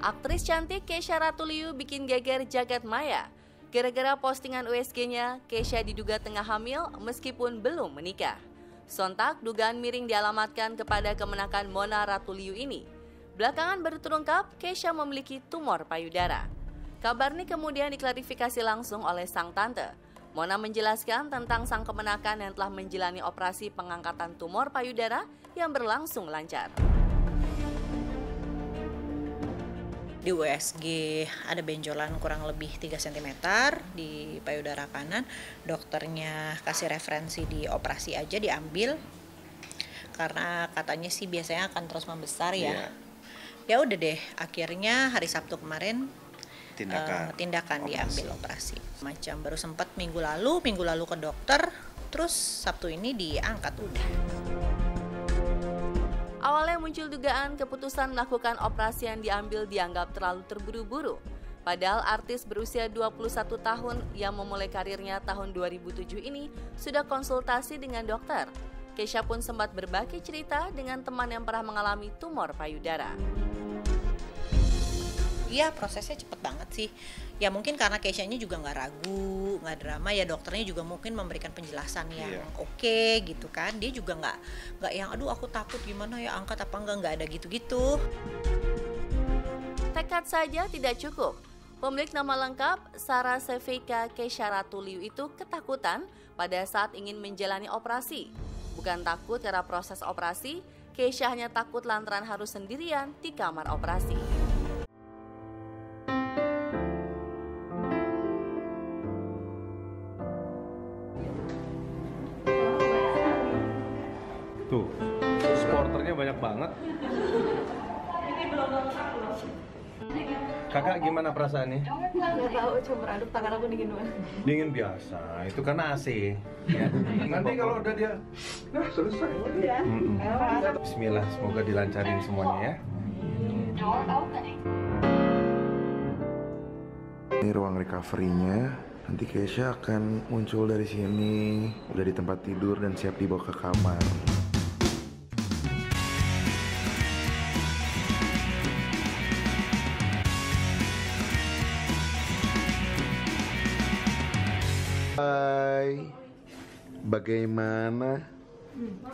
Aktris cantik Kesha Ratuliu bikin geger jagat maya. Gara-gara postingan USG-nya, Kesha diduga tengah hamil meskipun belum menikah. Sontak, dugaan miring dialamatkan kepada kemenakan Mona Ratuliu ini. Belakangan baru terungkap, Kesha memiliki tumor payudara. Kabar ini kemudian diklarifikasi langsung oleh sang tante. Mona menjelaskan tentang sang kemenakan yang telah menjalani operasi pengangkatan tumor payudara yang berlangsung lancar. Di USG ada benjolan kurang lebih 3 cm di payudara kanan. Dokternya kasih referensi di operasi aja diambil. Karena katanya sih biasanya akan terus membesar ya. Ya udah deh, akhirnya hari Sabtu kemarin tindakan diambil operasi. Macam baru sempat minggu lalu ke dokter, terus Sabtu ini diangkat udah. Awalnya muncul dugaan keputusan melakukan operasi yang diambil dianggap terlalu terburu-buru. Padahal artis berusia 21 tahun yang memulai karirnya tahun 2007 ini sudah konsultasi dengan dokter. Kesha pun sempat berbagi cerita dengan teman yang pernah mengalami tumor payudara. Iya, prosesnya cepet banget sih. Ya mungkin karena Kesha-nya juga nggak ragu, nggak drama, ya dokternya juga mungkin memberikan penjelasan yang oke gitu kan. Dia juga nggak yang aduh aku takut gimana ya angkat apa nggak ada gitu-gitu. Tekad saja tidak cukup. Pemilik nama lengkap Sarah Sevika Kesha Ratuliu itu ketakutan pada saat ingin menjalani operasi. Bukan takut karena proses operasi, Kesha hanya takut lantaran harus sendirian di kamar operasi. Tuh, supporternya banyak banget. Ini belum lengkap loh. Kakak gimana perasaannya? Nggak tahu, cuma aduk tangan aku dingin banget. Dingin biasa, itu karena AC. Ya. Nanti kalau udah dia, nah selesai. Ya. Bismillah, semoga dilancarin semuanya ya. Ini ruang recovery-nya. Nanti Kesha akan muncul dari sini, udah di tempat tidur dan siap dibawa ke kamar. Hai, bagaimana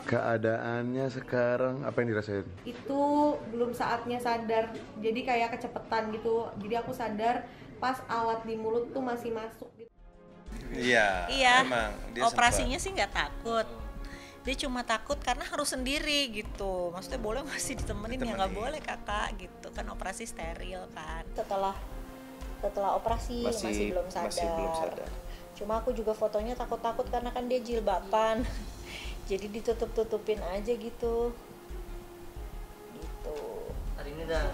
keadaannya sekarang? Apa yang dirasain? Itu belum saatnya sadar, jadi kayak kecepetan gitu. Jadi aku sadar pas alat di mulut tuh masih masuk gitu. Iya. Emang, Operasinya sih nggak takut. Dia cuma takut karena harus sendiri gitu. Maksudnya boleh nggak sih ditemenin? Ya nggak boleh kakak gitu kan, operasi steril kan. Setelah operasi masih belum sadar. Cuma aku juga fotonya takut-takut karena kan dia jilbaban. Jadi ditutup-tutupin aja gitu. Hari ini dah.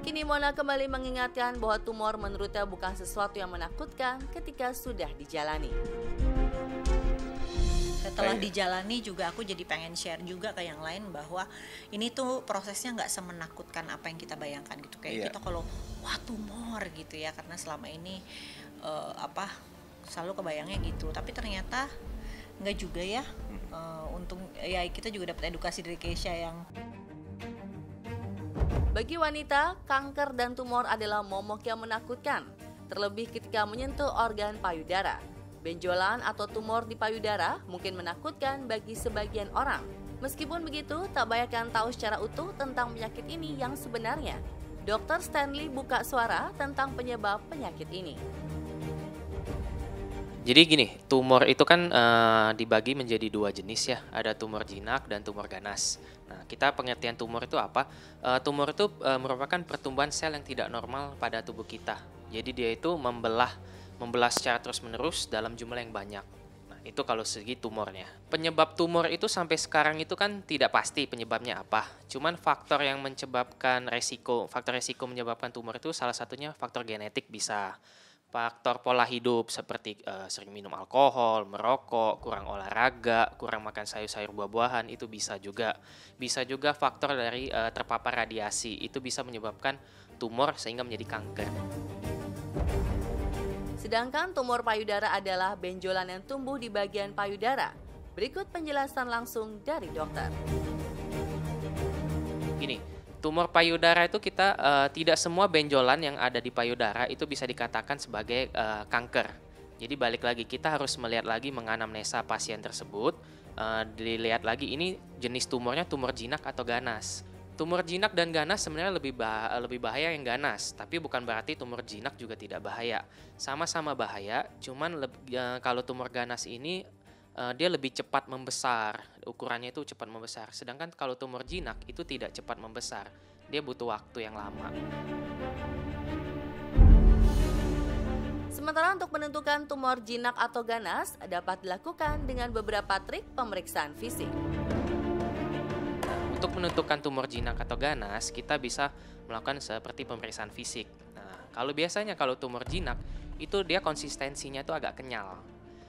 Kini Mona kembali mengingatkan bahwa tumor menurutnya bukan sesuatu yang menakutkan ketika sudah dijalani. Setelah dijalani juga aku jadi pengen share juga ke yang lain bahwa ini tuh prosesnya nggak semenakutkan apa yang kita bayangkan gitu. Kayak kita kalau wah tumor gitu ya, karena selama ini selalu kebayangnya gitu. Tapi ternyata nggak juga ya. Untung ya kita juga dapat edukasi dari Kesha yang Bagi wanita, kanker dan tumor adalah momok yang menakutkan, terlebih ketika menyentuh organ payudara. Benjolan atau tumor di payudara mungkin menakutkan bagi sebagian orang. Meskipun begitu, tak banyak yang tahu secara utuh tentang penyakit ini yang sebenarnya. Dr. Stanley buka suara tentang penyebab penyakit ini. Jadi gini, tumor itu kan dibagi menjadi 2 jenis ya, ada tumor jinak dan tumor ganas. Nah, kita pengertian tumor itu apa? Tumor itu merupakan pertumbuhan sel yang tidak normal pada tubuh kita. Jadi dia itu membelah secara terus-menerus dalam jumlah yang banyak. Nah, itu kalau segi tumornya. Penyebab tumor itu sampai sekarang itu kan tidak pasti penyebabnya apa. Cuman faktor resiko menyebabkan tumor itu salah satunya faktor genetik bisa. Faktor pola hidup seperti sering minum alkohol, merokok, kurang olahraga, kurang makan sayur-sayur buah-buahan itu bisa juga. Bisa juga faktor dari terpapar radiasi, itu bisa menyebabkan tumor sehingga menjadi kanker. Sedangkan tumor payudara adalah benjolan yang tumbuh di bagian payudara. Berikut penjelasan langsung dari dokter. Gini, Tumor payudara itu kita tidak semua benjolan yang ada di payudara itu bisa dikatakan sebagai kanker. Jadi balik lagi kita harus melihat lagi menganamnesa pasien tersebut, dilihat lagi ini jenis tumornya tumor jinak atau ganas. Tumor jinak dan ganas sebenarnya lebih bahaya yang ganas, tapi bukan berarti tumor jinak juga tidak bahaya. Sama-sama bahaya, cuman kalau tumor ganas ini dia lebih cepat membesar, ukurannya itu cepat membesar. Sedangkan kalau tumor jinak itu tidak cepat membesar, dia butuh waktu yang lama. Sementara untuk menentukan tumor jinak atau ganas dapat dilakukan dengan beberapa trik pemeriksaan fisik. Untuk menentukan tumor jinak atau ganas, kita bisa melakukan seperti pemeriksaan fisik. Nah, kalau tumor jinak, itu dia konsistensinya itu agak kenyal.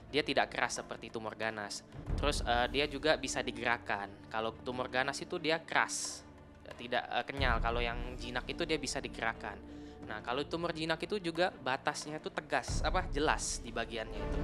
Dia tidak keras seperti tumor ganas. Terus dia juga bisa digerakkan. Kalau tumor ganas itu dia keras, tidak kenyal. Kalau yang jinak itu dia bisa digerakkan. Nah, kalau tumor jinak itu juga batasnya itu tegas, jelas di bagiannya itu.